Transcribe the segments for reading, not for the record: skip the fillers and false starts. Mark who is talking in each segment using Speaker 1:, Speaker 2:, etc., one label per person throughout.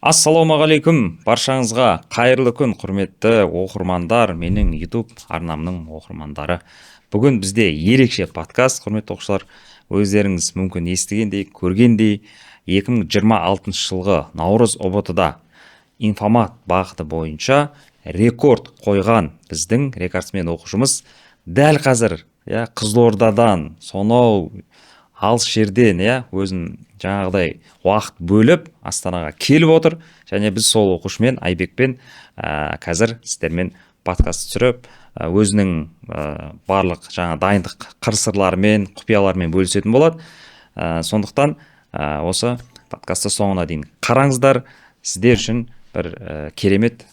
Speaker 1: Ассалаумағалейкум, баршаңызға қайырлы күн, құрметті оқырмандар, менің YouTube арнамның оқырмандары. Бүгін бізде ерекше подкаст, құрметті оқушылар. Өздеріңіз мүмкін естігендей, көргендей, 2026 жылғы Наурыз ұбт-да информат бағыты бойынша рекорд қойған біздің рекордсмен оқушымыз дәл қазір Қызылордадан, сонау алыс жерден өзін жаңағыдай уақыт бөліп Астанаға келіп отыр, және біз сол оқушымен Айбекпен қазір сіздермен подкаст түсіріп, өзінің барлық жаңа дайындық қыр-сырларымен, құпияларымен бөлісетін болады. Сондықтан осы подкастты соңына дейін қараңыздар, сіздер үшін бір керемет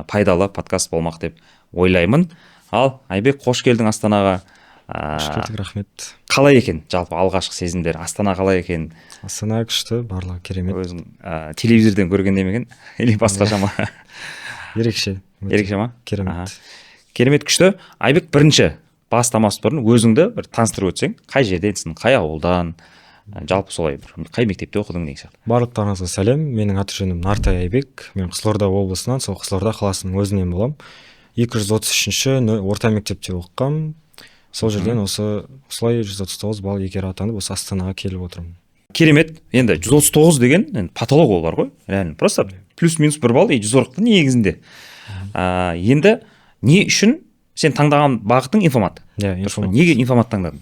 Speaker 1: пайдалы подкаст болмақ деп ойлаймын. Ал Айбек, қош келдің Астанаға.
Speaker 2: Рахмет.
Speaker 1: Қалай екен жалпы алғашқы сезімдер? Астана қалай екен?
Speaker 2: Астана күшті, барлығы керемет.
Speaker 1: Өзің телевизорден көрген демеген или басқаша ма?
Speaker 2: Ерекше.
Speaker 1: Ерекше ма?
Speaker 2: Керемет.
Speaker 1: Керемет, күшті. Айбек, бірінші бастамас бұрын өзіңді бір таныстырып өтсең, қай жерденсің, қай ауылдан, жалпы солай бір қай мектепте оқыдың деген сияқты.
Speaker 2: Барлықтарыңызға сәлем. Менің аты-жөнім Нартай Айбек. Мен Қызылорда облысынан, сол Қызылорда қаласының өзінен боламын. 233-ші орта мектепте оқығам. Сол жерден осылай 139 балл егер атанып, осы Астанаға келіп отырмын.
Speaker 1: Керемет. Енді 139 деген патолог олар ғой. Реально просто плюс-минус 1 балл 140 негізінде. Енді не үшін сен таңдаған бағытың информат?
Speaker 2: Информат.
Speaker 1: Неге информат таңдадың?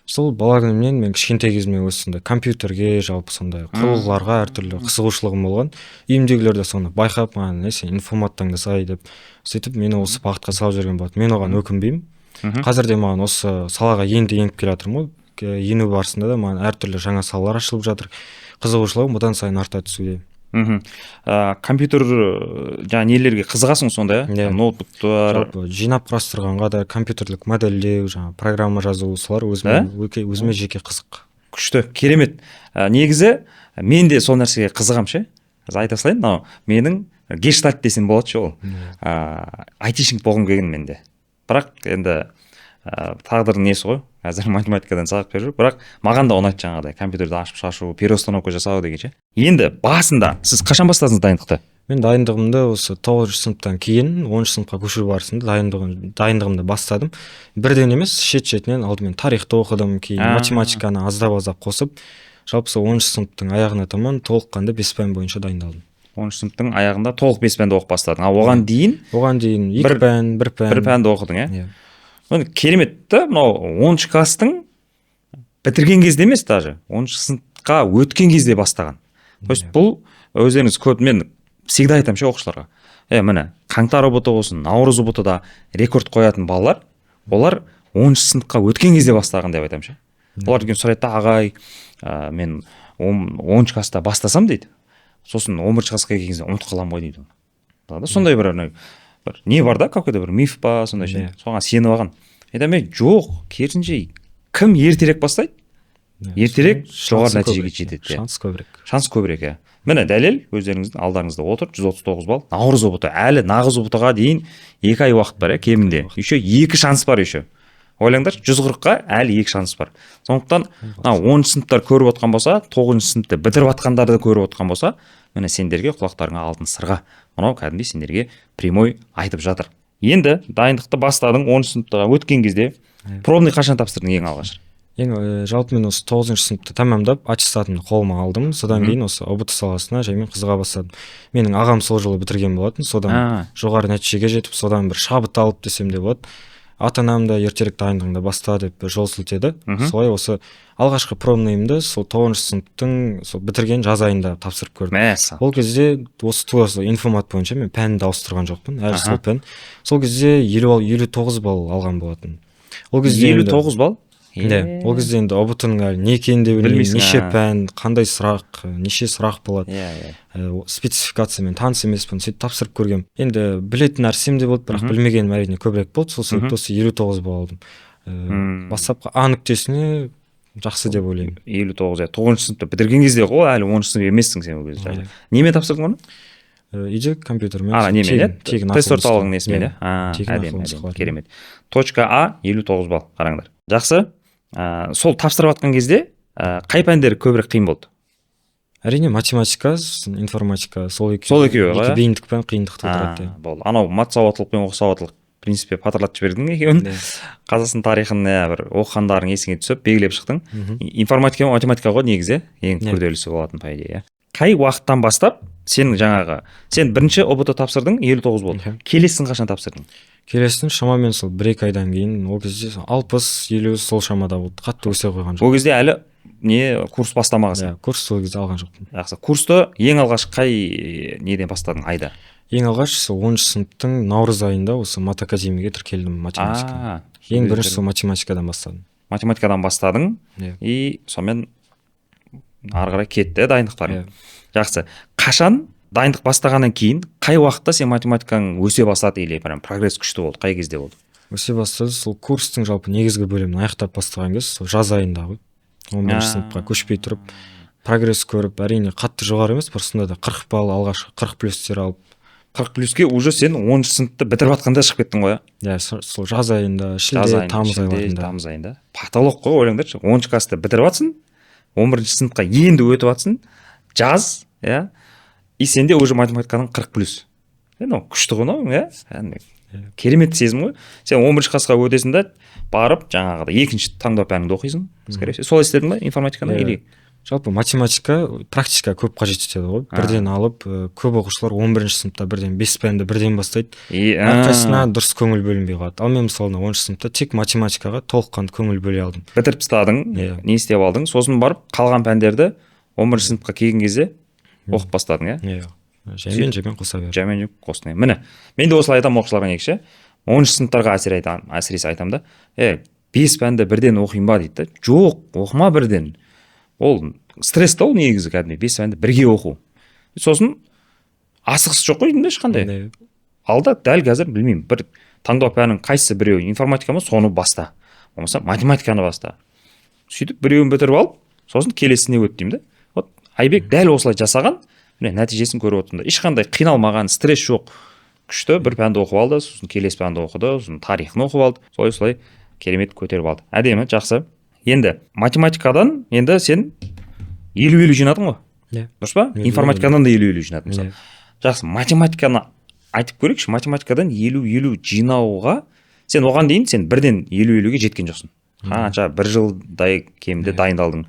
Speaker 2: Сол бала күнімнен мен кішкентай кезімнен осындай компьютерге, жалпы сондай құрылғыларға әртүрлі қызығушылығым болған. Үйімдегілер де соны байқап, маған сен информат таңдасай деп, сөйтіп мені осы бағытқа салып жүрген болады. Мен оған өкінбеймін. Қазір де маған осы салаға енді еніп келе жатырмын ғой. Ену барысында да маған әртүрлі жаңа салалар ашылып жатыр. Қызығушылығым бұдан сайын арта түсуде.
Speaker 1: Компьютер жаңа нелерге қызығасың сонда, ноутбуктар.
Speaker 2: Жинап құрастырғанға да компьютерлік модельдеу, жаңа программа жазу, солар өзіме жеке қызық.
Speaker 1: Күшті, керемет. Негізі мен де сол нәрсеге қызығам ше. Айта салайын, менің гештальт десем болады ше ол. Айтишник болғым келген менде. Бірақ енді тағдырдың несі ғой, қазір математикадан сабақ беріп жүр, бірақ маған да ұнайды жаңағыдай компьютерді ашып шашу, переустановка жасау деген ше. Енді басында сіз қашан бастадыңыз дайындықты?
Speaker 2: Мен дайындығымды осы 9-шы сыныптан кейін 10-шы сыныпқа көшу барысында дайындығымды бастадым. Бірден емес, шет-шетінен алдымен тарихты оқыдым, кейін математиканы аздап-аздап қосып, жалпы сол 10-шы сыныптың аяғына таман толыққанды 5 пән бойынша дайындалдым.
Speaker 1: 10-шы сыныптың аяғында толық 5 пәнді оқып бастадың. Оған дейін
Speaker 2: 2 пән, 1 пән.
Speaker 1: 1 пәнді оқыдың, Керемет та, мынау 10-шы класстың бітірген кезде емес даже, 10-шы сыныпқа өткен кезде бастаған. То есть бұл өздеріңіз көп, мен всегда айтамын ше оқушыларға. Міне, қаңтар ұбт болсын, наурыз ұбт-да рекорд қоятын балалар, олар 10-шы сыныпқа өткен кезде бастаған деп айтамын ше. Олар деген сұрайды, ағай, мен 10-шы класста бастасам дейді. Сосын 11-шы классқа келген кезде ұмытып қаламын ғой дейді. Сондай бір не бар да, какой-то бір миф па, сондай ше. Соған сеніп алған. Айтамын, жоқ, керісінше кім ертерек бастайды? Ертерек жоғары нәтижеге жетеді.
Speaker 2: Шанс көбірек.
Speaker 1: Шанс көбірек, Міне дәлел, өздеріңіздің алдарыңызда отыр, 139 балл. Наурыз ұбт, әлі нағыз ұбт-ға дейін 2 ай уақыт бар, кемінде. Еще 2 шанс бар еще. Ойлаңдар, 140-қа әлі 2 шанс бар. Сондықтан 10-шы сыныптар көріп отқан болса, 9-шы сыныпты бітіріп атқандарды көріп отқан болса, міне сендерге құлақтарыңа алтын сырға. Мынау кәдімгідей сендерге прямой айтып жатыр. Енді дайындықты бастадың 10-шы сыныптыға өткен кезде, пробный қашан тапсырдың ең алғаш?
Speaker 2: Жалпы мен осы 9-шы сыныпты тамамдап, аттестатымды қолыма алдым. Содан кейін осы ұбт саласына жаймен қызыға бастадым. Менің ағам сол жылы бітірген болатын. Содан жоғары нәтижеге жетіп, содан бір шабыт алып десем де болады. Ата-анам да ертерек дайындығыңды баста деп жол сілтеді. Солай осы алғашқы пробныйымды сол 9-шы сыныптың сол бітірген жаз айында тапсырып көрдім. Ол кезде осы информат бойынша мен пәнді ауыстырған жоқпын. Әлі сол пән. Сол кезде 59 балл алған болатын. Ол кезде
Speaker 1: 59 балл?
Speaker 2: Ол кезде енді ұбт-ның әлі не екенін де білмеймін, неше пән, қандай сұрақ, неше сұрақ болады. Спецификациямен таныс емеспін, сөйтіп тапсырып көргем. Енді білетін нәрсем де болды, бірақ білмегенім әрине көбірек болды. Сол себепті осы 59 балл алдым. Бастапқы А нүктесіне жақсы деп ойлаймын.
Speaker 1: 59, 9-шы сыныпты бітірген кезде ғой, әлі 10-шы сынып емессің сен ол кезде. Немен тапсырдың оны?
Speaker 2: Үйде компьютермен.
Speaker 1: Немен, тест орталығының несімен, әдемі, керемет. Точка А 59 балл, қараңдар. Жақсы. Сол тапсырып атқан кезде қай пәндер көбірек қиын болды?
Speaker 2: әрине математика информатика сол
Speaker 1: екеуі ғой,
Speaker 2: екі бейіндік пен қиындық тудырады.
Speaker 1: болды. Анау мат сауаттылық пен оқу сауаттылық в принципе патырлатып жібердің екеуін. Қазақстан тарихын бір оқығандарың есіңе түсіп белгілеп шықтың. Информатика мен математика ғой негізі ең күрделісі болатын по идее. Қай уақыттан бастап сен бірінші ұбт тапсырдың, 59 болды. Келесін қашан тапсырдың?
Speaker 2: Келесін шамамен сол 1-2 айдан кейін, ол кезде 60-50 сол шамада болды. Қатты өсе қойған жоқ.
Speaker 1: Ол кезде әлі курс бастамағансың?
Speaker 2: Курс сол кезде алған жоқпын.
Speaker 1: Жақсы. Курсты ең алғаш қай неден бастадың, айда?
Speaker 2: Ең алғаш 10-шы сыныптың наурыз айында осы мат академияға тіркелдім математика. Ең бірінші сол математикадан бастадым.
Speaker 1: Математикадан бастадың, и сонымен ары қарай кетті дайындықтарың. Жақсы. Қашан дайындық бастағаннан кейін қай уақытта сен математикаң өсе бастады или прям прогресс күшті болды? Қай кезде болды?
Speaker 2: Өсе бастады сол курстың жалпы негізгі бөлімін аяқтап бастаған кез сол жаз айында ғой. 11-ші сыныпқа көшпей тұрып прогресс көріп, әрине қатты жоғары емес, бұрысында да 40 балл алғаш 40 плюстер алып.
Speaker 1: 40 плюске уже сен 10-шы сыныпты бітіріп жатқанда шығып кеттің ғой?
Speaker 2: Сол жаз айында, шілде, тамыз
Speaker 1: айында. Потолок қой, ойлаңдаршы. 10-шы классты бітіріп жатсың, 11-ші сыныпқа енді өтіп жатсың, жаз, и сенде уже математиканың 40 плюс. Күшті ғой, керемет сезім ғой. Сен 11-ші классқа өтесің да, барып, жаңағыда екінші таңдау пәніңді оқисың. Солай істедің ба информатиканы или?
Speaker 2: Жалпы математика практика көп қажет етеді ғой. Бірден алып, көп оқушылар 11-ші сыныпта бірден 5 пәнді бірден бастайды. Әрқайсысына дұрыс көңіл бөлінбей қалады. Ал мен мысалы 10-ші сыныпта тек математикаға толыққанды көңіл бөле алдым.
Speaker 1: Бітіріп тастадың, не істеп алдың, сосын барып қалған пәндерді 11-ші сыныпқа келген кезде оқып бастадың,
Speaker 2: Жаймен қоса бердім.
Speaker 1: Жаймен қостың. Міне, мен де осылай айтамын оқушыларға негізі. 10-ші сыныптарға әсіресе айтамын да, 5 пәнді бірден оқиын ба дейді. Жоқ, оқыма бірден. Ол стресс та ол негізі кәдімгі 5 пәнді бірге оқу. Сосын асығыс жоқ қой деймін ешқандай. Алда дәл қазір білмеймін, бір таңдау пәнің қайсысы біреу информатика ма, соны баста. Болмаса математиканы баста. Сөйтіп біреуін бітіріп алып, сосын келесіне өт деймін да. Вот Айбек дәл осылай жасаған, міне нәтижесін көріп отырмын да. Ешқандай қиналмаған, стресс жоқ. Күшті бір пәнді оқып алды, сосын келесі пәнді оқыды, сосын тарихын оқып алды. Солай керемет көтеріп алды. Әдемі, жақсы. Енді математикадан енді сен 50-50 жинадың ғой? Дұрыс па? Информатикадан да 50-50 жинадың мысалы. Жақсы, математиканы айтып көрейікші. Математикадан 50-50 жинауға сен оған дейін сен бірден 50-50-ге жеткен жоқсың. Қанша бір жылдай кемінде дайындалдың.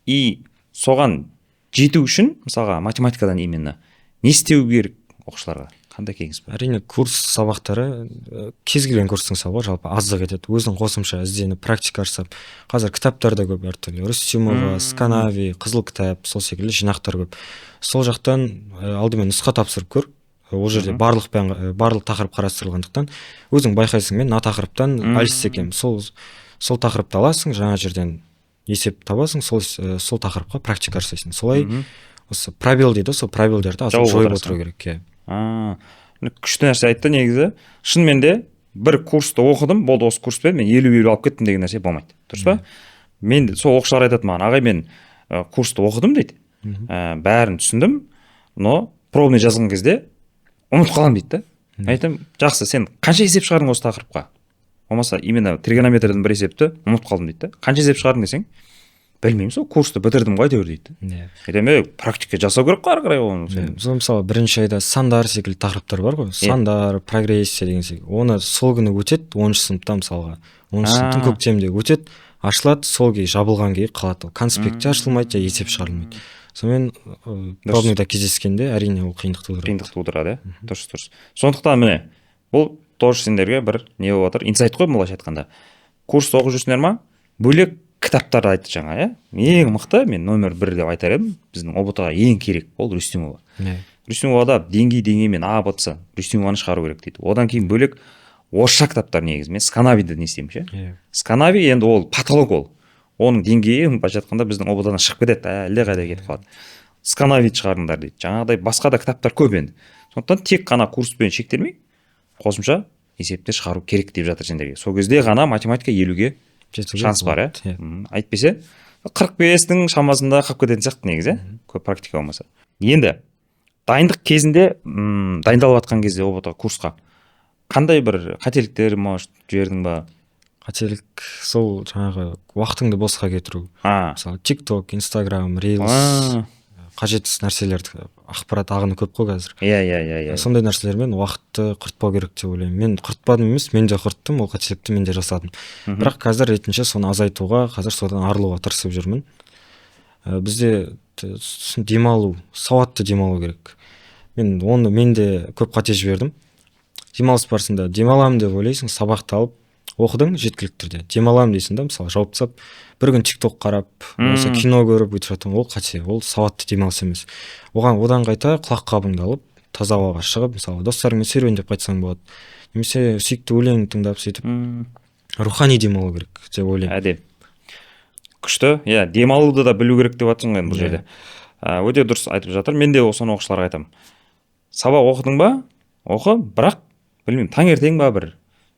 Speaker 1: И соған жету үшін мысалға математикадан именно не істеу керек оқушыларға? Қандай кеңес бар?
Speaker 2: Әрине курс сабақтары кез келген курстың сабағы жалпы аздық етеді. Өзің қосымша ізденіп практика жасап. Қазір кітаптар да көп әртүрлі. Рүстемова, Сканави, Қызыл кітап, сол секілді жинақтар көп. Сол жақтан алдымен нұсқа тапсырып көр. Ол жерде барлық тақырып қарастырылғандықтан өзің байқайсың, мен мына тақырыптан әлсіз екенмін. Сол тақырыпты аласың, жаңа жерден есеп табасың, сол тақырыпқа практика жасайсың. Солай осы пробел дейді, сол пробелдерді жойып отыру керек.
Speaker 1: Күшті нәрсе айтты негізі. Шынымен де бір курсты оқыдым, болды осы курспен мен 50-50 алып кеттім деген нәрсе болмайды. Дұрыс па? Мен сол оқушылар айтады маған, ағай мен курсты оқыдым дейді. Бәрін түсіндім, но пробный жазған кезде ұмытып қалам дейді. Айтам, жақсы, сен қанша есеп шығардың осы тақырыпқа? Болмаса именно тригонометриядан бір есепті ұмытып қалдым дейді. Қанша есеп шығардың десең, білмеймін, сол курсты бітірдім ғой әйтеуір дейді. Айтам, практика жасау керек қой ары қарай оны.
Speaker 2: Мысалы бірінші айда сандар секілді тақырыптар бар ғой. Сандар, прогрессия деген секілді. Оны сол күні өтеді, 10-шы сыныпта мысалға. 10-шы сыныптың көктемде өтеді, ашылады, сол кей жабылған кей қалады. Конспектте ашылмайды, есеп шығарылмайды. Сонымен пробныйда кездескенде әрине ол қиындық
Speaker 1: тудырады. Дұрыс. Сондықтан міне, бұл тоже сендерге бір не болып жатыр, инсайт қой былайша айтқанда. Курс оқып жүрсіңдер ма? Бөлек кітаптарды айтты жаңа, ең мықты, мен номер 1 деп айтар едім, біздің ұбт-ға ең керек ол Рүстемова. Рүстемовада деңгей-деңгеймен А-сы Рүстемованы шығару керек дейді. Одан кейін бөлек орысша кітаптар негізі, мен Сканавиді не істеймін ше. Сканави енді ол потолок ол. Оның деңгейі былайша айтқанда біздің ұбт-дан шығып кетеді, әлде қайда кетіп қалады. Сканавид шығарыңдар дейді. Жаңағыдай басқа да кітаптар көп енді. Сондықтан тек қана курспен шектелмей, қосымша есепте шығару керек деп жатыр сендерге. Сол кезде ғана математика 50-ге шанс бар, Айтпесе 45-тің шамасында қалып кететін сияқты негізі, көп практика болмаса. Енді дайындық кезінде, дайындалып жатқан кезде ұбт-ға курсқа қандай бір қателіктер жібердің ба?
Speaker 2: Қателік сол жаңағы уақытыңды босқа кетіру. Мысалы TikTok, Instagram, Reels, қажетсіз нәрселерді ақпарат ағыны көп қой қазір.
Speaker 1: Иә.
Speaker 2: Сондай нәрселермен уақытты құртпау керек деп ойлаймын. Мен құртпадым емес, мен де құрттым, ол қателікті мен де жасадым. Бірақ қазір ретінше соны азайтуға, қазір содан арылуға тырысып жүрмін. Бізде демалу, сауатты демалу керек. Мен де көп қате жібердім. Демалыс барысында демаламын деп ойлайсың, сабақты алып оқыдың жеткілікті. Демаламын дейсің да, мысалы жауып тастап, бір күн TikTok қарап, осы кино көріп өйтіп жатырсың, ол қате, ол сауатты демалыс емес. Одан қайта құлақ қабыңды алып, таза ауаға шығып, мысалы достарыңмен серуендеп қайтсаң болады. Немесе сүйікті өлең тыңдап сөйтіп рухани демалу керек деп ойлаймын.
Speaker 1: Әдем. Күшті. Иә, демалуды да білу керек деп жатсың ғой бұл жерде. Өте дұрыс айтып жатыр. Мен де осыны оқушыларға айтамын. Сабақ оқыдың ба? Оқы, бірақ білмеймін, таңертең ба бір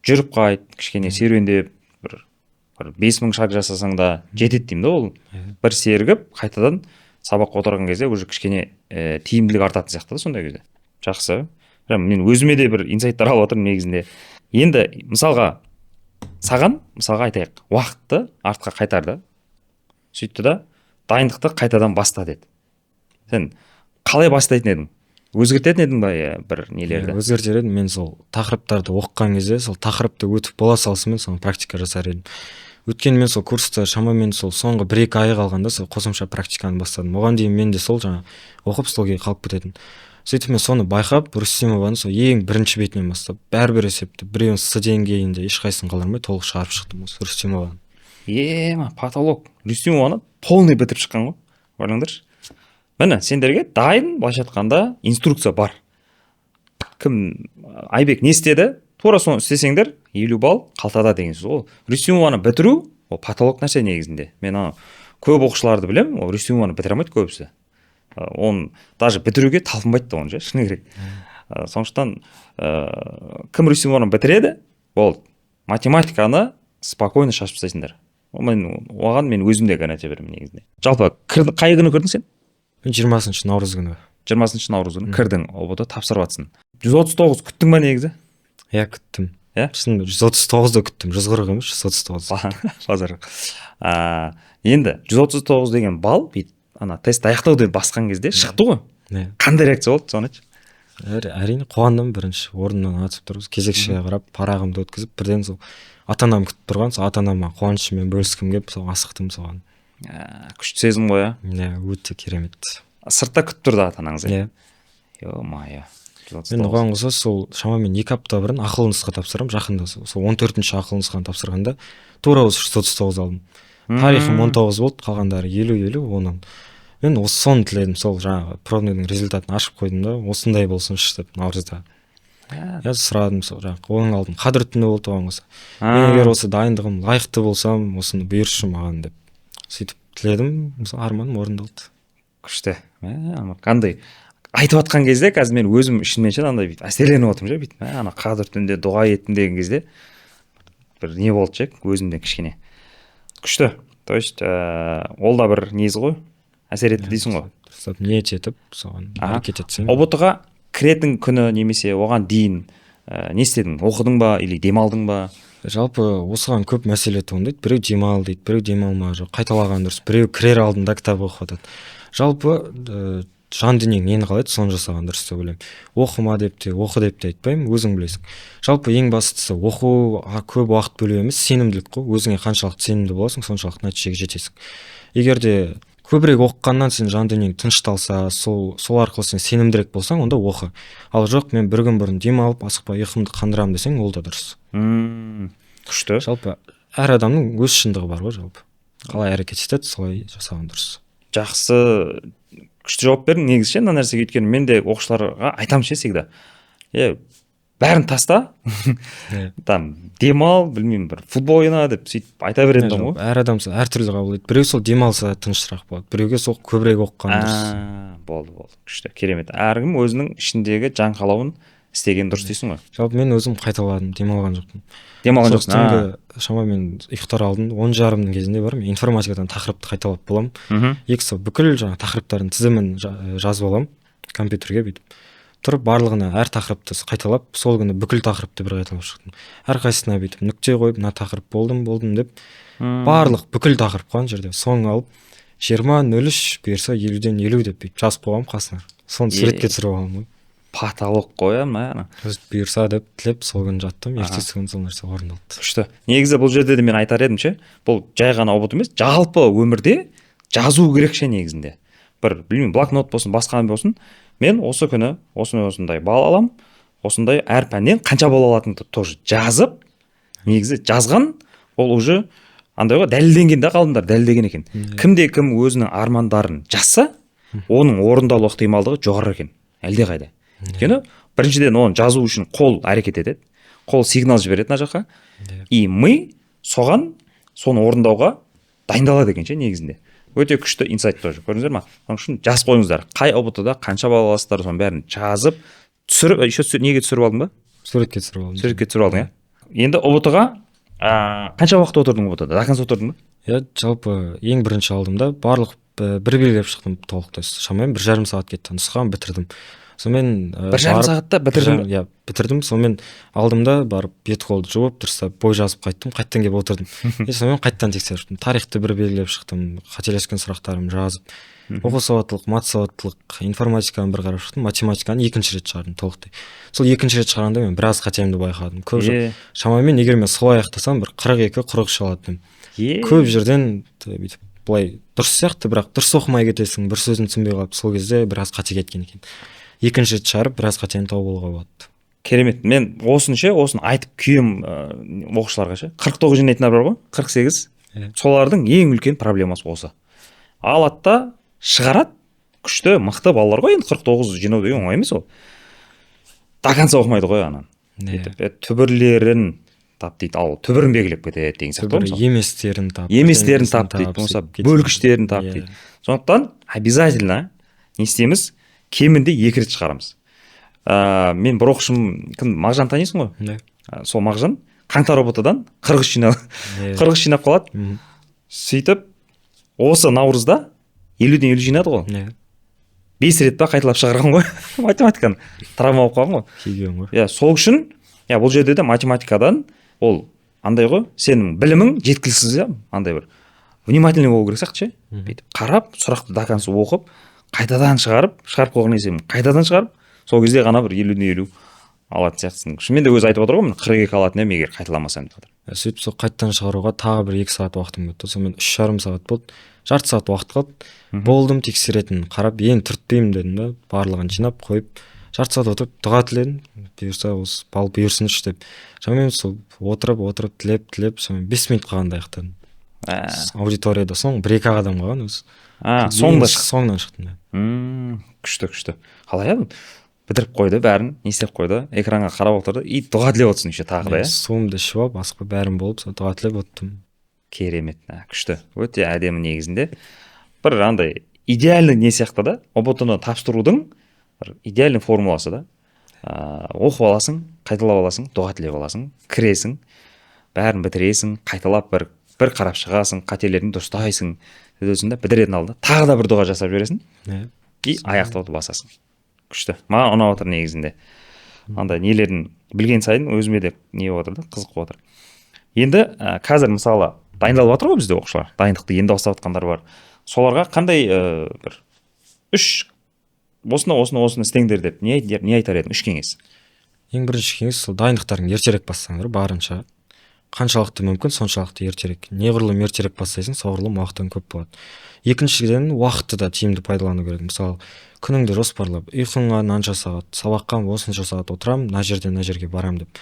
Speaker 1: жүріп қайт, кішкене серуендеп, бір 5000 шаг жасасаң да жетеді деймін да ол. Бір сергіп, қайтадан сабаққа отырған кезде уже кішкене тиімділік артатын сияқты да сондай кезде. Жақсы. Мен өзіме де бір инсайттар алып отырмын негізінде. Енді мысалға айтайық, уақытты артқа қайтарды. Сөйтті да, дайындықты қайтадан баста деді. Сен қалай бастайтын едің? Өзгертетін едің ба бір нелерді?
Speaker 2: Өзгертер едім. Мен сол тақырыптарды оқыған кезде сол тақырыпты өтіп бола салысымен соны практика жасар едім. Өйткені мен сол курста шамамен сол соңғы 1-2 ай қалғанда сол қосымша практиканы бастадым. Оған дейін мен де сол жаңа оқып сол күйі қалып кететін. Сөйтіп мен соны байқап, Рустемованы сол ең бірінші бетінен бастап, бәрібір есепті біреуін С деңгейінде ешқайсысын қалдырмай толық шығарып шықтым осы Рустемованы.
Speaker 1: Потолок. Рустемованы полный бітіріп шыққан ғой. Ойлаңдаршы. Міне, сендерге дайын былайша айтқанда инструкция бар. Кім Айбек не істеді? Тура соны істесеңдер 50 балл қалтада деген сөз. Ол Рустемованы бітіру, ол потолок нәрсе негізінде. Мен көп оқушыларды білемін, ол Рустемованы бітіре алмайды көбісі. Он даже бітіруге талпынбайды да оны же, шыны керек. Сондықтан кім Рустемованы бітіреді, ол математиканы спокойно шашып тастайсыңдар. Оған мен өзім де гарантия беремін негізінде. Жалпы қай күні кірдің сен?
Speaker 2: Мен 20 наурыз күні.
Speaker 1: 20 наурыз күні кірдің, ОБД тапсырып жатсың. 139 күттің ба негізі?
Speaker 2: Иә, күттім.
Speaker 1: Иә?
Speaker 2: 139-да күттім, 140 емес, 139.
Speaker 1: Қазір. Енді 139 деген балл, тест аяқтауды басқан кезде шықты ғой. Қандай реакция болды, соны айтшы?
Speaker 2: Әрине қуандым, бірінші орнымнан атып тұрып, кезекшіге қарап, парағымды өткізіп, бірден сол ата-анам күтіп тұрған, сол ата-анама қуанышыммен бөліскім келіп, сол асықтым соған.
Speaker 1: Күшті сезім ғой,
Speaker 2: иә, өте керемет.
Speaker 1: Сыртта күтіп тұрды ата-анаңыз?
Speaker 2: Иә.
Speaker 1: Ё-майо.
Speaker 2: Мен оған қоса сол шамамен 2 апта бұрын ақылы нұсқа тапсырамын, жақында сол 14-ші ақылы нұсқаны тапсырғанда тура осы 139 алдым. Тарихым 19 болды, қалғандары 50 онан. Мен осы соны тіледім, сол жаңағы пробныйдың результатын ашып қойдым да, осындай болсыншы деп наурызда. Я сұрадым, сол жаңағы оның алдым, қадір түні болды оған қоса. Мен егер осы дайындығым лайықты болсам, осыны бұйыршы маған деп сөйтіп тіледім, арманым орындалды.
Speaker 1: Күшті. Қандай айтып жатқан кезде қазір мен өзім ішімнен андай бүйтіп әсерленіп отырмын же, бүйтіп ана қадір түнде дұға еттім деген кезде бір не болды же, өзімден кішкене. Күшті. То есть ол да бір несі ғой, әсер етті дейсің ғой.
Speaker 2: Ниет етіп соған әрекет етсең.
Speaker 1: ОБТ-ға кіретін күні немесе оған дейін не істедің? Оқыдың ба или демалдың ба?
Speaker 2: Жалпы осыған көп мәселе туындайды. Біреу демал дейді, біреу демалма, жоқ қайталаған дұрыс, біреу кірер алдында кітап оқып жатады. Жалпы жан дүниең нені қалайды, соны жасаған дұрыс деп ойлаймын. Оқыма деп те, оқы деп те айтпаймын, өзің білесің. Жалпы ең бастысы оқуға көп уақыт бөлу емес, сенімділік қой. Өзіңе қаншалықты сенімді боласың, соншалықты нәтижеге жетесің. Егер де көбірек оқығаннан сен жан дүниең тынышталса, сол арқылы сен сенімдірек болсаң, онда оқы. Ал жоқ, мен бір күн бұрын демалып, асықпай ұйқымды қандырамын десең, ол да дұрыс.
Speaker 1: Күшті.
Speaker 2: Жалпы әр адамның өз шындығы бар ғой, жалпы. Қалай әрекет етеді, солай жасаған дұрыс.
Speaker 1: Жақсы, күшті жауап бердің негізі мына нәрсеге. Өйткені мен де оқушыларға айтамын всегда. Бәрін таста, там демал, білмеймін, бір футбол ойна деп сөйтіп айта беретін ғой.
Speaker 2: Әр адам әртүрлі қабыл етеді. Біреу сол демалса тынышырақ болады, біреуге сол көбірек оқыған дұрыс.
Speaker 1: Болды, күшті, керемет. Әркім өзінің ішіндегі жан қалауын істеген дұрыс дейсің ғой.
Speaker 2: Жалпы мен өзім қайталадым, демалған жоқпын.
Speaker 1: Демалған жоқсың?
Speaker 2: Түнгі шамамен ұйықтар алдын 10:30-ның кезінде бар, мен информатикадан тақырыпты қайталап боламын. Сол бүкіл жаңа тақырыптардың тізімін жазып аламын компьютерге бүйтіп. Тұрып барлығына әр тақырыпты қайталап, сол күні бүкіл тақырыпты бір қайталап шықтым. Әрқайсысына бүйтіп нүкте қойып, мына тақырып болдым деп барлық бүкіл тақырып қойған жерде соң алып 20.03 бұйырса 50-ден 50 деп бүйтіп жазып қойғанмын қасына. Соны суретке түсіріп алғанмын ғой.
Speaker 1: Потолок қой ана.
Speaker 2: Бұйырса деп тілеп сол күні жаттым. Ертесі күні сол нәрсе орындалды.
Speaker 1: Күшті. Негізі бұл жерде де мен айтар едім ше, бұл жай ғана ұбт емес, жалпы өмірде жазу керек ше негізінде. Бір білмеймін, блокнот болсын, басқа болсын, мен осы күні осындай балл алам, осындай әр пәннен қанша балл алатынымды тоже жазып, негізі жазған ол уже андай ғой, дәлелденген де, ғалымдар дәлелдеген екен. Кімде кім өзінің армандарын жазса, оның орындалу ықтималдығы жоғары екен, әлдеқайда. Өйткені біріншіден оны жазу үшін қол әрекет етеді, қол сигнал жібереді мына жаққа, и ми соған соны орындауға дайындалады екен ше негізінде. Өте күшті инсайт тоже, көрдіңіздер ма? Оның үшін жазып қойыңыздар, қай ұбт-да қанша балл аласыздар, соның бәрін жазып түсіріп, неге түсіріп алдың ба?
Speaker 2: Суретке түсіріп алдым.
Speaker 1: Суретке түсіріп алдың, иә. Енді ұбт-ға қанша уақыт отырдың ұбт-да? До конца отырдың ба?
Speaker 2: Иә, жалпы ең бірінші алдым барлық бір белгілеп шықтым толықтай. Шамамен 1,5 сағат кетті. Нұсқаны бітірдім. Сонымен
Speaker 1: 1,5 сағатта бітірдім.
Speaker 2: Иә, бітірдім. Сонымен алдымда барып бет қолды жуып, дұрыстап бой жазып қайттым. Қайттан келіп отырдым. Сонымен қайттан тексеріп шықтым. Тарихты бір белгілеп шықтым. Қателескен сұрақтарымды жазып. Оқу сауаттылық, мат сауаттылық, информатиканы бір қарап шықтым. Математиканы екінші рет шығардым толықтай. Сол екінші рет шығарғанда мен біраз қатемді байқадым. Шамамен егер мен солай аяқтасам бір 42-43 алатын. Көп жерден бүйтіп былай дұрыс сияқты, бірақ дұрыс оқымай кетесің, бір сөзін түсінбей қалып, сол кезде біраз қате кеткен екен. Екінші рет шығарып біраз қатені тауып алуға болады.
Speaker 1: Керемет. Мен осыны айтып күйем оқушыларға ше. 49 жинайтындар бар ғой, 48. Солардың ең үлкен проблемасы осы. Алады да шығарады, күшті, мықты балалар ғой, енді 49 жинау деген оңай емес ол. До конца оқымайды ғой анан. Түбірлерін тап дейді, ал түбірін белгілеп кетеді деген сияқты.
Speaker 2: Еместерін тап
Speaker 1: дейді, болса бөлгіштерін тап дейді. Сондықтан обязательно не істейміз? Кемінде 2 рет шығарамыз. Мен бір оқушым, кім, Мағжан танисың ғой? Сол Мағжан қаңтар ұбт-дан 40 жинап қалады. Сөйтіп, осы наурызда 50-ден 50 жинады ғой. 5 рет па қайталап шығарған ғой математиканы. Травма болып қалған ғой.
Speaker 2: Кейген ғой.
Speaker 1: Иә, сол үшін, бұл жерде де математикадан ол андай ғой, сенің білімің жеткіліксіз, андай бір внимательный болу керек сияқты ше. Бүйтіп қарап, сұрақты до конца оқып, қайтадан шығарып қойған есебін қайтадан шығарып, сол кезде ғана бір 50-ден 50 алатын сияқтысың. Шынымен де өзі айтып отыр ғой, мен 42 алатын едім егер қайталамасам деп отыр.
Speaker 2: Сөйтіп сол қайтадан шығаруға тағы бір 2 сағат уақытым өтті. Сонымен 3,5 сағат болды. Жарты сағат уақыт қалды. Болдым, тексеретін қарап, ең түртпеймін дедім да, барлығын жинап қойып, жарты сағат отырып дұға тіледім. Бұйырса осы балл бұйырсыншы деп. Шамамен сол отырып тілеп, сонымен 5 минут қалғанда аяқтадым. Аудиторияда соң 1-2 адам қалған өзі. Соңынан шықтым.
Speaker 1: Күшті. Қалай бітіріп қойды, бәрін не істеп қойды, экранға қарап отырды, и дұға тілеп отырсын еще тағы да.
Speaker 2: Суымды ішіп алып, басқа бәрін болып, дұға тілеп отырдым.
Speaker 1: Керемет, күшті. Өте әдемі негізінде. Бір андай идеальный не сияқты да, ұбт-ны тапсырудың бір идеальный формуласы да. Оқып аласың, қайталап аласың, дұға тілеп аласың, кіресің, бәрін бітіресің, қайталап бір қарап шығасың, қателеріңді дұрыстайсың, сөзінде бітіретін алды. Тағы да бір дұға жасап жібересің. И аяқтауды басасың. Күшті. Маған ұнап отыр негізінде. Андай нелерін білген сайын өзіме де не болып отыр да, қызық болып отыр. Енді қазір мысалы дайындалып жатыр ғой бізде оқушылар. Дайындықты енді бастап жатқандар бар. Соларға қандай бір осыны істеңдер деп не айтар едің? 3 кеңес.
Speaker 2: Ең бірінші кеңес сол дайындықтарын ертерек бассаңдар, барынша. Қаншалықты мүмкін, соншалықты ертерек. Неғұрлым ертерек бастайсың, соғұрлым уақытың көп болады. Екіншіден, уақытты да тиімді пайдалану керек. Мысалы, күніңді жоспарлап, ұйқыңа мынанша сағат, сабаққа осынша сағат отырамын, мына жерден мына жерге барамын деп.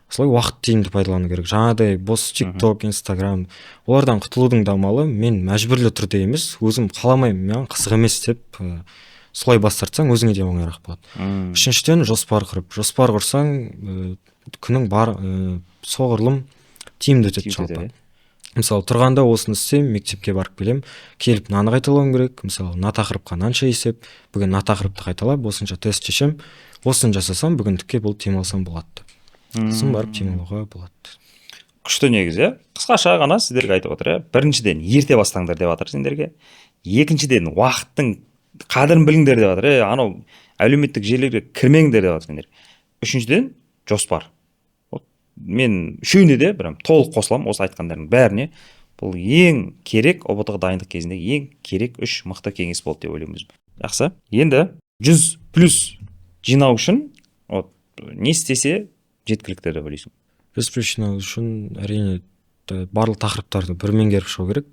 Speaker 2: Солай уақыт тиімді пайдалану керек. Жаңағыдай бос TikTok, Instagram, олардан құтылудың да амалы мен мәжбүрлі түрде емес, өзім қаламаймын, маған қызық емес деп солай бас тартсаң, өзіңе де оңайырақ болады. Үшіншіден, жоспар құрсаң, күнің бар соғұрлым тиімді өтеді жалпы. Мысалы, тұрғанда осыны істеймін, мектепке барып келем, келіп мынаны қайталауым керек. Мысалы, мына тақырыпқа мынанша есеп, бүгін мына тақырыпты қайталап, осынша тест шешем, осыны жасасам, бүгіндікке бұл демалсам болады. Сосын барып демалуға болады.
Speaker 1: Күшті негізі, қысқаша ғана сіздерге айтып отыр. Біріншіден, ерте бастаңдар деп жатыр сендерге. Екіншіден, уақыттың қадірін біліңдер деп жатыр. Анау әлеуметтік желілерге кірмеңдер деп жатыр сендер. Үшіншіден, жоспар. Мен үшеуіне де толық қосыламын, осы айтқандардың бәріне. бұл ең керек ұбт-ға дайындық кезіндегі ең керек 3 мықты кеңес болды деп ойлаймын өзім. Жақсы. Енді 100+ жинау үшін вот не істесе жеткілікті деп ойлайсың?
Speaker 2: 100+ жинау үшін әрине барлық тақырыптарды бір меңгеріп шығу керек,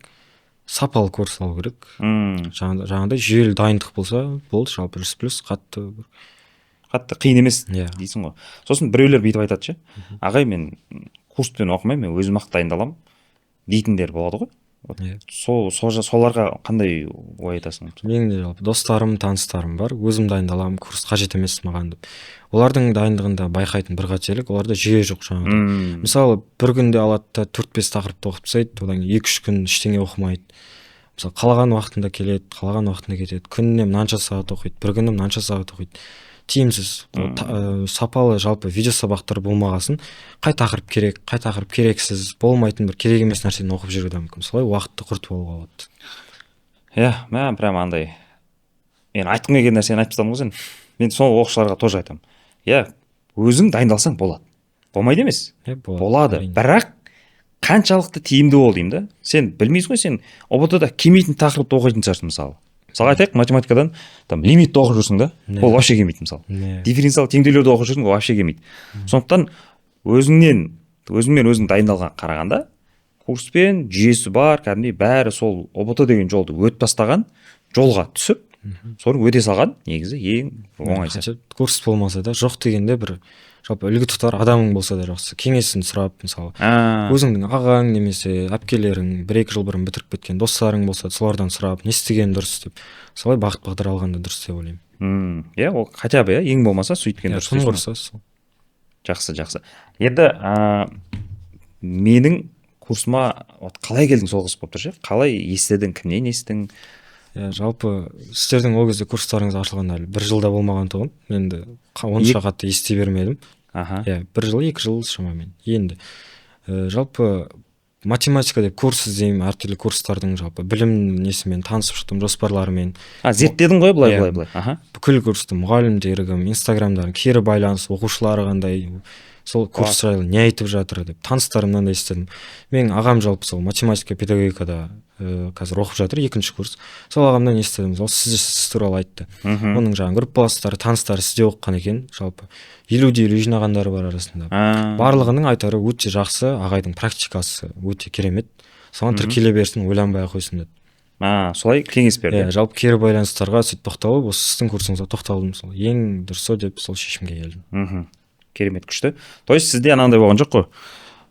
Speaker 2: сапалы курс алу керек. Жаңағыдай жүйелі дайындық болса болды, жалпы 100+
Speaker 1: қатты қиын емес
Speaker 2: Иә.
Speaker 1: дейсің ғой. Сосын біреулер бүйтіп айтады ше, ағай мен курспен оқымаймын, мен өзім-ақ дайындаламын дейтіндер болады ғой.
Speaker 2: Иә.
Speaker 1: Соларға қандай ой айтасың?
Speaker 2: Менің де жалпы достарым, таныстарым бар, өзім дайындаламын, курс қажет емес маған деп. Олардың дайындығында байқайтын бір қателік, оларда жүйе жоқ жаңағыдай. Мысалы, бір күнде алады да 4-5 тақырыпты оқып тастайды, одан кейін 2-3 күн ештеңе оқымайды. Мысалы, қалаған уақытында келеді, қалаған уақытында кетеді. Күніне мынанша сағат оқиды, бір күніне мынанша сағат оқиды. Тиімсіз. Сапалы жалпы видео сабақтар болмағасын, қай тақырып керек, қай тақырып керексіз, болмайтын бір керек емес нәрсені оқып жүруі де мүмкін. Солай уақытты құртып алуға болады.
Speaker 1: Иә, мен прям андай мен айтқым келген нәрсені айтып тастадым ғой сен. Мен сол оқушыларға тоже айтамын. Иә, өзің дайындалсаң болады. Болмайды емес. Болады. Бірақ қаншалықты тиімді бол деймін да. Сен білмейсің ғой, сен ұбт-да келмейтін тақырыпты оқитын шығарсың мысалы. Мысалы айтайық, математикадан там лимитті оқып жүрсің да, ол вообще келмейді мысалы. Дифференциал теңдеулерді оқып жүрсің, ол вообще келмейді. Сондықтан өзіңмен өзің дайындалған қарағанда курспен жүйесі бар, кәдімгідей бәрі сол ұбт деген жолды өтіп тастаған жолға түсіп, соны өте салған негізі ең оңайсы.
Speaker 2: Курс болмаса да жоқ дегенде бір жалпы үлгі тұтар адамың болса да жақсы. Кеңесін сұрап, мысалы, өзіңнің ағаң немесе әпкелерің 1-2 жыл бұрын бітіріп кеткен достарың болса, солардан сұрап, не істеген дұрыс деп, солай бағыт бағдар алғанда дұрыс деп ойлаймын.
Speaker 1: Иә, ол хотя бы ең болмаса сөйткен дұрыс.
Speaker 2: Тым құрса сол.
Speaker 1: Жақсы. Енді менің курсыма қалай келдің сол қызық болып тұр ше? Қалай естідің, кімнен естідің?
Speaker 2: Жалпы сіздердің ол кезде курстарыңыз ашылғанда әлі 1 жылда болмаған тұғын. Енді онша қатты ести бермедім. 1 жыл, 2 жыл шамамен. Енді жалпы математика деп курс іздеймін, әртүрлі курстардың жалпы білім несімен танысып шықтым, жоспарларымен.
Speaker 1: Зерттедің ғой былай.
Speaker 2: Бүкіл курсты мұғалімдерім, инстаграмдарын, кері байланыс, оқушылары қандай, сол курс жайлы не айтып жатыр деп таныстарымнан да естідім. Менің ағам жалпы сол математика педагогикада қазір оқып жатыр, 2-ші курс. Сол ағамнан естідім, ол сіз туралы айтты. Оның жаңағы группаластары, таныстары сізде оқыған екен, жалпы 50-50 жинағандары бар арасында. Барлығының айтары өте жақсы, ағайдың практикасы өте керемет. Соған тіркеле берсін, ойланбай ақ қойсын деді.
Speaker 1: Солай кеңес берді.
Speaker 2: Жалпы кері байланыстарға сөйтіп тоқталып, осы сіздің курсыңызға тоқталдым, сол ең дұрысы деп сол шешімге келдім.
Speaker 1: Керемет, күшті. То есть сізде анандай болған жоқ қой,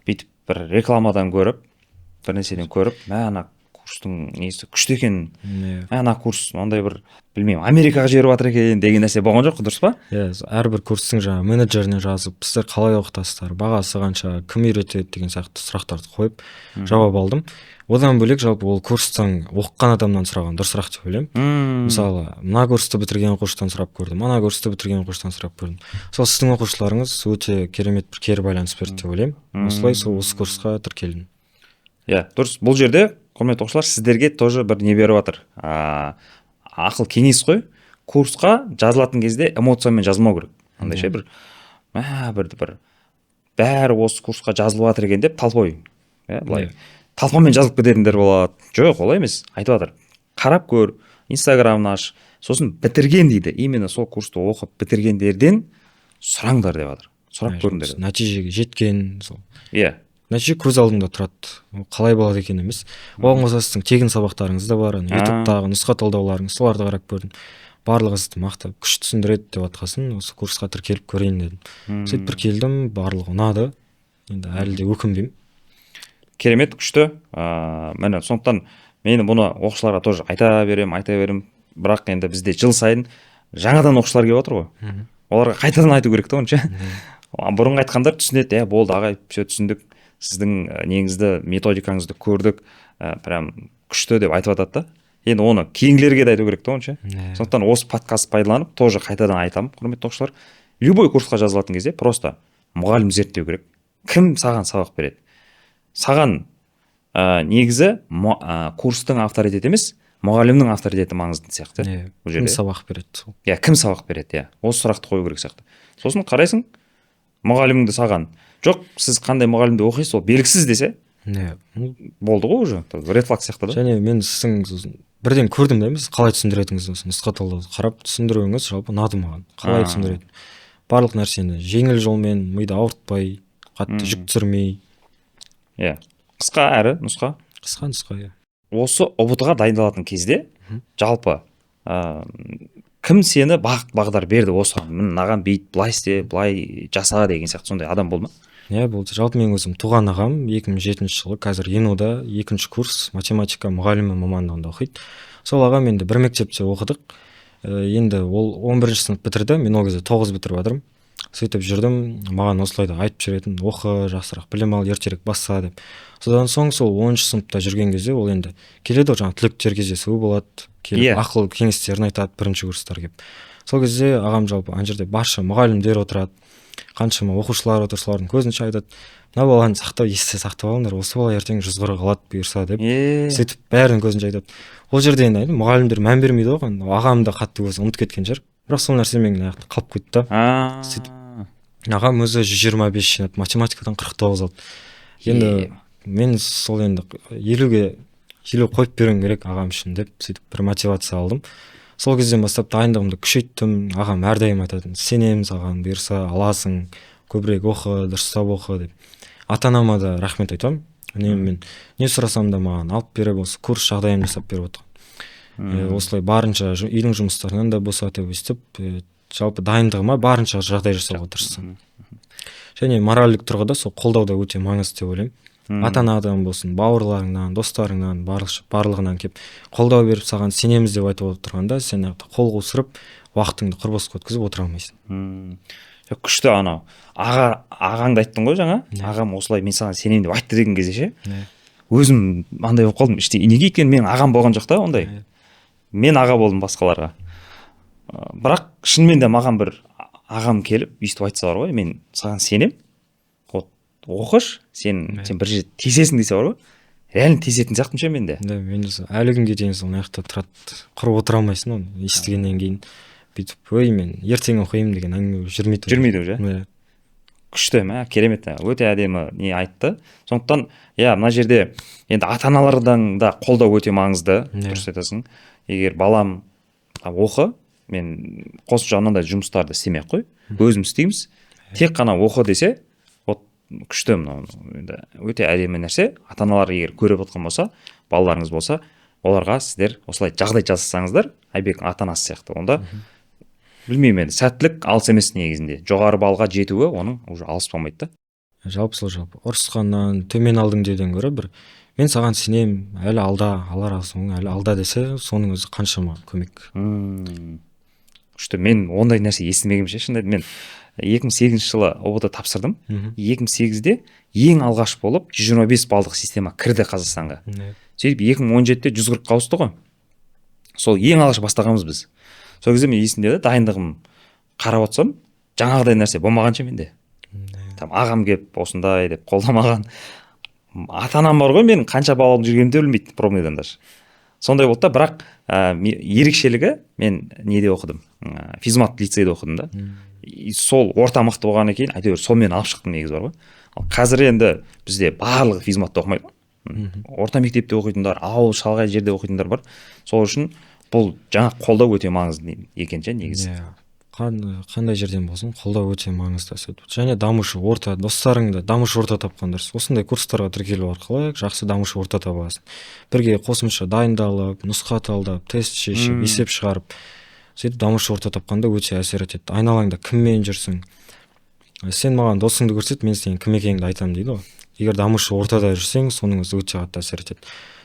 Speaker 1: бүйтіп бір рекламадан көріп, бір нәрседен көріп, ана курстың несі күшті екен, ана курс ондай бір білмеймін, Америкаға жіберіп жатыр екен деген нәрсе болған жоқ, дұрыс па?
Speaker 2: Әрбір курстың жаңа менеджеріне жазып, сіздер қалай оқытасыздар, бағасы қанша, кім үйретеді деген сияқты сұрақтарды қойып жауап алдым. Одан бөлек жалпы ол курстан оқыған адамнан сұраған дұрысырақ деп ойлаймын. Мысалы, мына курсты бітірген оқушыдан сұрап көрдім, ана курсты бітірген оқушыдан сұрап көрдім. Сол сіздің оқушыларыңыз өте керемет бір кері байланыс берді деп ойлаймын. Осылай сол осы курсқа тіркелдім.
Speaker 1: Дұрыс. Бұл жерде құрметті оқушылар, сіздерге тоже бір не беріп жатыр. Ақыл кеңес қой. Курсқа жазылатын кезде эмоциямен жазылмау керек. Андай ше бір бәрі осы курсқа жазылып жатыр екен деп талпой. Былай талпамен жазылып кететіндер болады. Жоқ, олай емес. Айтып жатыр. Қарап көр, инстаграмын аш, сосын бітірген дейді. Именно сол курсты оқып бітіргендерден сұраңдар деп жатыр. Сұрап көріңдер.
Speaker 2: Нәтижеге жеткен сол. Нәтиже көз алдыңда тұрады. Қалай болады екен емес. Оған қоса сіздің тегін сабақтарыңыз да бар. ютубтағы нұсқа талдауларыңыз, соларды қарап көрдім. Барлығы сізді мақтап, күш түсіндіреді деп атқасын, осы курсқа тіркеліп көрейін дедім. Сөйтіп бір келдім, барлығы ұнады. Енді әлі де өкінбеймін.
Speaker 1: Керемет, күшті. Міне, сондықтан мені бұны оқушыларға тоже айта берем. Бірақ енді бізде жыл сайын жаңадан оқушылар келіп отыр ғой. Оларға қайтадан айту керек та онша. Бұрын айтқандар түсінеді, болды ағай, все түсіндік. Сіздің неңізді, методикаңызды көрдік, прям күшті деп айтып жатады да. Енді оны кейінгілерге де айту керек та онша. Сондықтан осы подкаст пайдаланып, тоже қайтадан айтамын, құрметті оқушылар. Любой курсқа жазылатын кезде просто мұғалім зерттеу керек. Кім саған сабақ береді? Саған негізі курстың авторитеті емес, мұғалімнің авторитеті маңызды сияқты.
Speaker 2: Кім сабақ береді?
Speaker 1: Кім сабақ береді? Осы сұрақты қою керек сияқты. Сосын қарайсың, мұғаліміңді саған, жоқ, сіз қандай мұғалімді оқисыз, ол белгісіз десе, болды ғой уже ред флаг сияқты да.
Speaker 2: және мен сіздің бірден көрдім да емес қалай түсіндіретініңізді, осы нұсқа талдауды қарап түсіндіруіңіз жалпы ұнады маған. Қалай түсіндіретін, барлық нәрсені жеңіл жолмен, миды ауыртпай, қатты жүк түсірмей.
Speaker 1: Қысқа әрі нұсқа.
Speaker 2: Қысқа нұсқа.
Speaker 1: Осы ұбт-ға дайындалатын кезде жалпы кім сені бағыт бағдар берді осыған, мынаған бүйт, былай істе, былай жаса деген сияқты сондай адам болды ма?
Speaker 2: Болды. Жалпы мен өзім туған ағам 2007 жылы қазір ЕНУ-да 2-ші курс математика мұғалімі мамандығында оқиды. Сол ағам енді бір мектепте оқыдық. Енді ол 11-ші сынып бітірді, мен ол кезде 9 бітіріп жатырмын. Сөйтіп жүрдім, маған осылай да айтып жүретін, оқы, жақсырақ білім ал, ертерек басса деп. Содан соң сол 10-ші сыныпта жүрген кезде ол енді келеді, жаңа түлектер кездесуі болады, келіп ақыл кеңестерін айтады, бірінші курстар келіп. Сол кезде ағам жалпы ана жерде барша мұғалімдер отырады, қаншама оқушылар отыр, солардың көзінше айтады, мына баланы сақтап, есте сақтап алыңдар, осы бала ертең 100 қырық алады бұйырса деп. Сөйтіп бәрінің көзінше айтады. Ол жерде енді мұғалімдер мән бермейді оған, ағам да қатты өзі ұмытып кеткен шығар. Бірақ сол нәрсе менің аяқта қалып кетті да. Сөйтіп ағам өзі 125 жинады, математикадан 49 алды. Енді мен сол енді 50 қойып беруім керек ағам үшін деп сөйтіп бір мотивация алдым. Сол кезден бастап дайындығымды күшейттім. Ағам әрдайым айтатын, сенеміз ағаң, бұйырса аласың, көбірек оқы, дұрыстап оқы деп. Ата-анама да рахмет айтамын. Мен не сұрасам да маған алып беріп, осы курс жағдайын жасап беріп отыр. Осылай барынша үйдің жұмыстарынан да босатып өстіп, жалпы дайындығыма барынша жағдай жасауға тырыстым. Және моральдық тұрғыда сол қолдау да өте маңызды деп ойлаймын. Ата-анадан болсын, бауырларыңнан, достарыңнан, барлығынан келіп қолдау беріп саған сенеміз деп айтып отырғанда, сен қол қусырып, уақытыңды құр босқа өткізіп отыра алмайсың.
Speaker 1: Күшті анау. Ағаңды айттың ғой жаңа. Ағам осылай мен саған сенемін деп айтты деген кезде ше. Өзім андай болып қалдым. Іште неге екенін менің ағам болған жоқ та ондай. Мен аға болдым басқаларға. Бірақ шынымен де маған бір ағам келіп өйстіп айтса бар ғой, мен саған сенем. Оқыш, сен бір жерде тесесің десе бар ғой. Реально тесетін сияқтымын ше менде.
Speaker 2: Мен әлі күнге дейін сол аяқта тұрады. Құрып отыра алмайсың оны естігеннен кейін. Бүйтіп, ой, мен ертең оқимын деген әңгіме жүрмейді уже. Күшті,
Speaker 1: керемет, өте әдемі не айтты. Сондықтан, мына жерде енді ата-аналардан да қолдау өте маңызды, дұрыс айтасың. Егер балам оқы, мен қосымша мынандай жұмыстарды істемей-ақ қой, өзім істейміз. Тек қана оқы десе, күшті, өте әдемі нәрсе. Ата-аналар егер көріп отқан болса, балаларыңыз болса, оларға сіздер осылай жағдай жасасаңыздар, Айбек ата-анасы сияқты, онда білмеймін енді, сәттілік алыс емес негізінде. Жоғары балға жетуі оның уже алыс болмайды да.
Speaker 2: Жалпы ұрысқаннан төмен алдың деуден гөрі бір мен саған сенем, әлі алда, алар алсың, әлі алда десе, соның өзі қаншама көмек.
Speaker 1: Күшті, мен ондай нәрсе естімегенмін ше, шынында мен 2008 жылы ұбт тапсырдым. 2008-де ең алғаш болып 125 балдық система кірді Қазақстанға. Сөйтіп 2017-де 140 ауысты ғой. Сол ең алғаш бастағанбыз біз. Сол кезде мен есімде дайындығым қарап отырсам, жаңағыдай нәрсе болмаған ше менде. Ағам келіп осындай деп қолдамаған. Ата-анам бар ғой, мен қанша балалым жүргенімді де білмейді, пробныйдан даже. Сондай болды да, бірақ ерекшелігі мен неде оқыдым, физмат лицейде оқыдым да. Сол орта мықты болғаннан кейін әйтеуір сонымен алып шықтым негізі бар ғой. Қазір енді бізде барлығы физматта оқымайды. Орта мектепте оқитындар, ауыл шалғай жерде оқитындар бар. Сол үшін бұл жаңа қолдау өте маңызды екен ше негізі.
Speaker 2: Қандай жерден болсын қолдау өте маңызды. Және дамушы орта, достарыңды дамушы орта тапқан дұрыс. Осындай курстарға тіркелу арқылы жақсы дамушы орта табасың. Бірге қосымша дайындалып, нұсқа талдап, тест шешіп, есеп шығарып, сөйтіп дамушы орта тапқанда өте әсер етеді. Айналаңда кіммен жүрсің? Сен маған досыңды көрсет, мен сенің кім екеніңді айтамын дейді ғой. Егер дамушы ортада жүрсең, соның өзі өте қатты әсер етеді.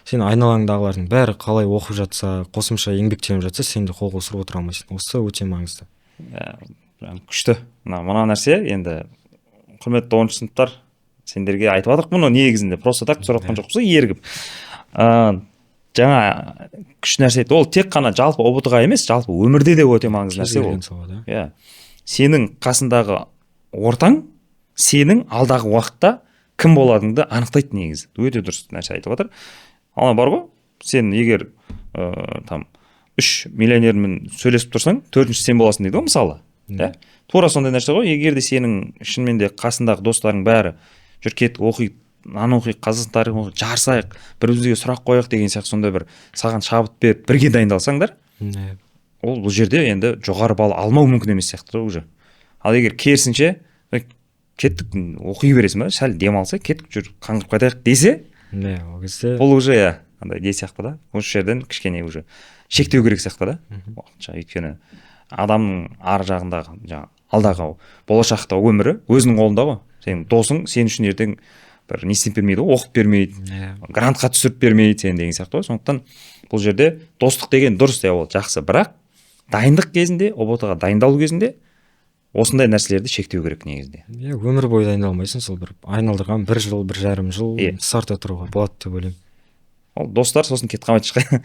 Speaker 2: Сен айналаңдағылардың бәрі қалай оқып жатса, қосымша еңбектеніп жатса, сен де қол қусырып отыра алмайсың. Осы өте маңызды.
Speaker 1: Күшті. Мына нәрсе енді құрметті 10-шы сыныптар, сендерге айтып жатырмық мұны негізінде, просто так түсіріп жатқан жоқпыз, ерігіп. Жаңа күш нәрсе ол тек қана жалпы ұбт-ға емес, жалпы өмірде де өте маңызды нәрсе ол. Сенің қасындағы ортаң сенің алдағы уақытта кім болатыныңды анықтайды негізі. Өте дұрыс нәрсе айтып жатыр. Ана бар ғой, сен егер 3 миллионермен сөйлесіп тұрсаң, 4-ші сен боласың дейді ғой мысалы. Тура сондай нәрсе ғой. Егер де сенің шынымен де қасындағы достарың бәрі жүр кет оқиды, ананы оқиық, қазақстан тарихын оқиық, жарысайық, бір бірімізге сұрақ қояйық деген сияқты сондай бір саған шабыт беріп бірге дайындалсаңдар, ол бұл жерде енді жоғары балл алмау мүмкін емес сияқты уже. Ал егер керісінше кеттік оқи бересің ба, сәл демалса кеттік жүр қаңғырып қайтайық десе,
Speaker 2: ол кезде
Speaker 1: бұл уже андай не сияқты да, осы жерден кішкене уже шектеу керек сияқты да. Уақытша, өйткені адамның ар жағындағы жаңағы алдағы болашақта өмірі өзінің қолында ғой. Сенің досың сен үшін ертең бір не істеп бермейді ғой, оқып бермейді, грантқа түсіріп бермейді сен деген сияқты ғой. Сондықтан бұл жерде достық деген дұрыс, ол жақсы, бірақ дайындық кезінде, ұбт-ға дайындалу кезінде осындай нәрселерді шектеу керек негізінде.
Speaker 2: Өмір бойы дайындалмайсың, сол бір айналдырған 1 жыл, 1,5 жыл старта тұруға болады деп ойлаймын.
Speaker 1: Ол достар сосын кетіп қалмайды ешқай.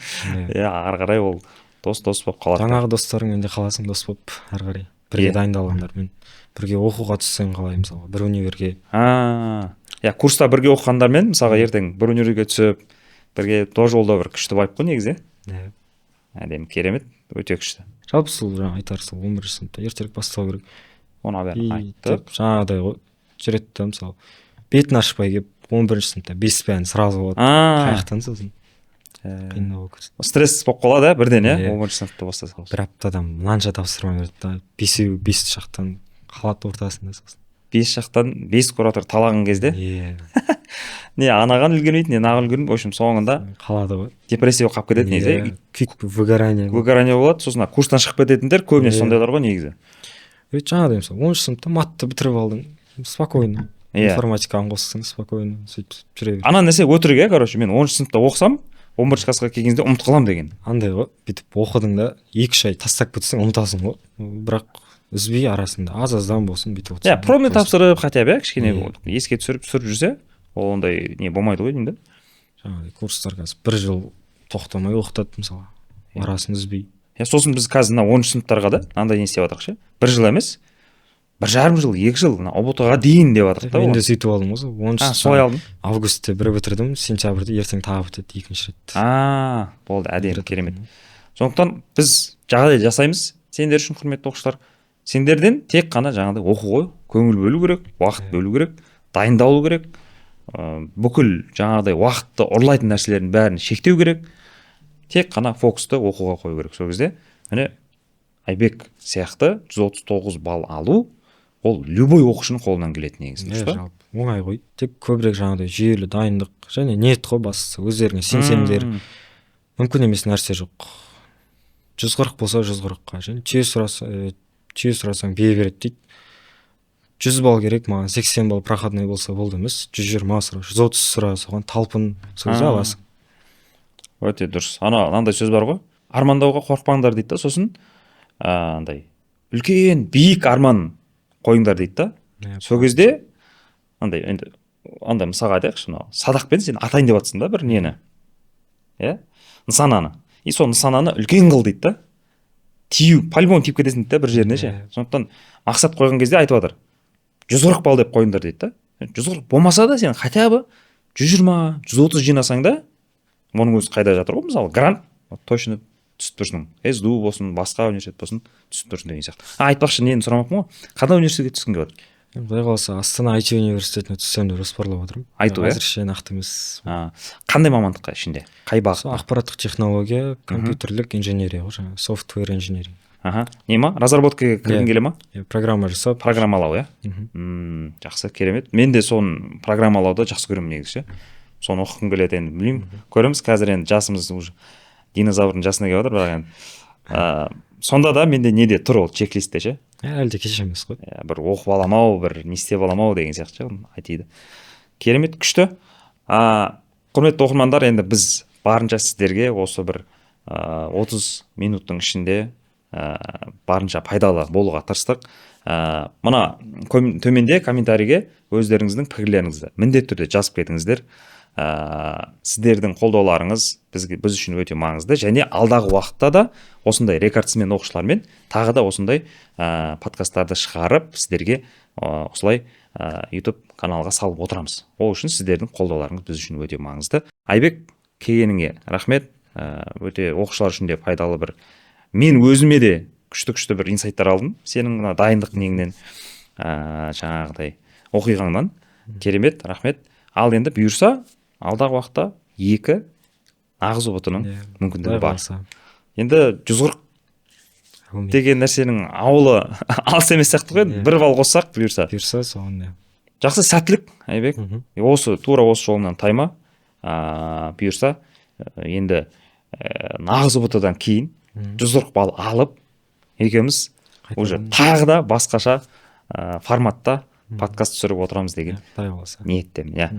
Speaker 1: Ары қарай ол дос болып қалады.
Speaker 2: Жаңағы достарыңмен де қаласың дос болып ары қарай. Бірге дайындалғандармен, бірге оқуға түссең қалай, мысалы, бір универге.
Speaker 1: Курста бірге оқығандармен, мысалға ертең бір универге түсіп, бірге до жолда бір күшті байып қой негізі. Әдемі, керемет, өте күшті.
Speaker 2: Жалпы сол жаңа айтар, сол 11 сыныпта ертерек бастау керек.
Speaker 1: Оны бәрін айтып,
Speaker 2: жаңағыдай ғой, жүреді да, мысалы, бетін ашпай келіп 11 сыныпта 5 пән сразу болады. Қаяқтан сосын қиындау көрсет.
Speaker 1: Стресс болып қалады, бірден 11 сыныпта бастаса.
Speaker 2: Бір аптадан мынанша тапсырма берді да, 5 жақтан қалады ортасында сосын.
Speaker 1: 5 жақтан 5 куратор талаған кезде. Не анаған үлгермейді, не наған үлгермейді. В общем, соңында
Speaker 2: қалады ғой.
Speaker 1: Депрессия қалып кетеді негізі.
Speaker 2: Выгорание
Speaker 1: болады. Сосын курстан шығып кететіндер көбіне сондайлар ғой негізі.
Speaker 2: Жаңағыдай мысалы 10 сыныпта матты бітіріп алдың, спокойно. Информатиканы қоссаң спокойно сөйтіп жүре бер.
Speaker 1: Ана нәрсе өтірік, короче, мен 10 сыныпта оқысам, 11 классқа келген кезде ұмытып қаламын деген.
Speaker 2: Андай ғой, бүйтіп оқыдың да 2-3 ай тастап кетсең ұмытасың ғой. Бірақ үзбей арасында аз-аздан болсын бүйтіп отырсың.
Speaker 1: Пробный тапсырып, хотя бы кішкене еске түсіріп жүрсе, ол ондай не болмайды ғой деймін да.
Speaker 2: Жаңағыдай курстар қазір 1 жыл тоқтамай оқытады мысалы, арасын үзбей.
Speaker 1: Сосын біз қазір мына 10 сыныптарға да андай не істеп жатырық ше. 1 жыл емес, 1,5 жыл, 2 жыл ұбт-ға дейін деп жатырық та.
Speaker 2: Мен де сөйтіп алдым ғой. 10
Speaker 1: солай алдым.
Speaker 2: Августте бір бітірдім, сентябрьде ертең тағы бітеді 2-ші рет.
Speaker 1: Болды, әдемі, керемет. Сондықтан біз жағдай жасаймыз сендер үшін, құрметті оқушылар. Сендерден тек қана жаңағыдай оқу ғой, көңіл бөлу керек, уақыт бөлу керек, дайындалу керек. Бүкіл жаңағыдай уақытты ұрлайтын нәрселердің бәрін шектеу керек. Тек қана фокусты оқуға қою керек. Сол кезде міне Айбек сияқты 139 балл алу, ол любой оқушының қолынан келетін негізінде.
Speaker 2: Жалпы оңай ғой. Тек көбірек жаңағыдай жүйелі дайындық және ниет қой бастысы. Өздеріңе сенсеңдер. Мүмкін емес нәрсе жоқ. 140 болса 140-қа, және түйе сұрасаң бие береді дейді. 100 балл керек, маған 80 балл проходной болса болды емес. 120 сұра, 130 сұра, соған талпын, сөз аласың.
Speaker 1: Өте дұрыс. Андай сөз бар ғой. Армандауға қорықпаңдар дейді да, сосын андай үлкен биік арман қойыңдар дейді да. Сол кезде андай мысалға айтайықшы, садақпен сен атайын деп жатсың да бір нені. Нысананы. И сол нысананы үлкен қыл дейді да. По-любому тиіп кетесің дейді да бір жеріне ше. Сондықтан мақсат қойған кезде айтып жатыр. 140 балл деп қойыңдар дейді да. 140 болмаса да сен хотя бы 120, 130 жинасаң да, оның өзі қайда жатыр ғой, мысалы грант точно түсіп тұрсың. СДУ болсын, басқа университет болсын, түсіп тұрсың деген сияқты. Айтпақшы, нені сұрамақпын ғой, қандай университетке түскің келіп отыр?
Speaker 2: Құдай қаласа Астана IT университетіне түссем деп жоспарлап отырмын.
Speaker 1: Айту,
Speaker 2: әзірше нақты емес.
Speaker 1: Қандай мамандыққа ішінде? Қай бағыт?
Speaker 2: Ақпараттық технология, компьютерлік инженерия ғой, жаңағы software engineering.
Speaker 1: Не ма? Разработкаға кіргің келе ма?
Speaker 2: Программа жасап.
Speaker 1: Программалау, жақсы, керемет. Мен де соны программалауды жақсы көремін негізі. Соны оқығым келеді енді, білмеймін. Көреміз, қазір енді жасымыз уже динозаврдың жасына келіп отыр, бірақ енді сонда да менде неде тұр ол чек-листте ше.
Speaker 2: Әлде кеш емес қой.
Speaker 1: Бір оқып аламау, бір не істеп аламау деген сияқты ше, айтиды. Керемет, күшті. Құрметті оқырмандар, енді біз барынша сіздерге осы бір 30 минуттың ішінде барынша пайдалы болуға тырыстық. Мына төменде комментарийге өздеріңіздің пікірлеріңізді міндетті түрде жазып кетіңіздер. Сіздердің қолдауларыңыз біз үшін өте маңызды, және алдағы уақытта да осындай рекордсмен оқушылармен тағы да осындай подкасттарды шығарып сіздерге осылай YouTube каналға салып отырамыз. Ол үшін сіздердің қолдауларыңыз біз үшін өте маңызды. Айбек, келгеніңе рахмет. Өте оқушылар үшін де пайдалы бір, мен өзіме де күшті бір инсайттар алдым сенің мына дайындық неңнен, жаңағыдай оқиғаңнан. Керемет, рахмет. ал енді бұйырса алдағы уақытта 2 нағыз ұбт-ның
Speaker 2: Иә,
Speaker 1: мүмкіндігі
Speaker 2: құдай
Speaker 1: бар.
Speaker 2: қаласа.
Speaker 1: Енді 140
Speaker 2: Әумин.
Speaker 1: деген нәрсенің ауылы алыс емес сияқты ғой.
Speaker 2: Иә.
Speaker 1: 1 балл қоссақ бұйырса.
Speaker 2: Бұйырса соған иә.
Speaker 1: Жақсы, сәттілік, Айбек.
Speaker 2: Мгм.
Speaker 1: Тура осы жолынан тайма. Бұйырса енді нағыз ұбт-дан кейін 140 балл алып, екеуміз уже тағы да басқаша форматта подкаст түсіріп отырамыз деген
Speaker 2: Құдай қаласа.
Speaker 1: ниеттемін. Иә.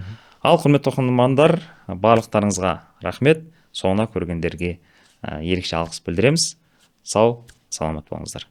Speaker 1: Ал құрметті оқырмандар, барлықтарыңызға рахмет. Соңына көргендерге ерекше алғыс білдіреміз. Сау, саламат болыңыздар.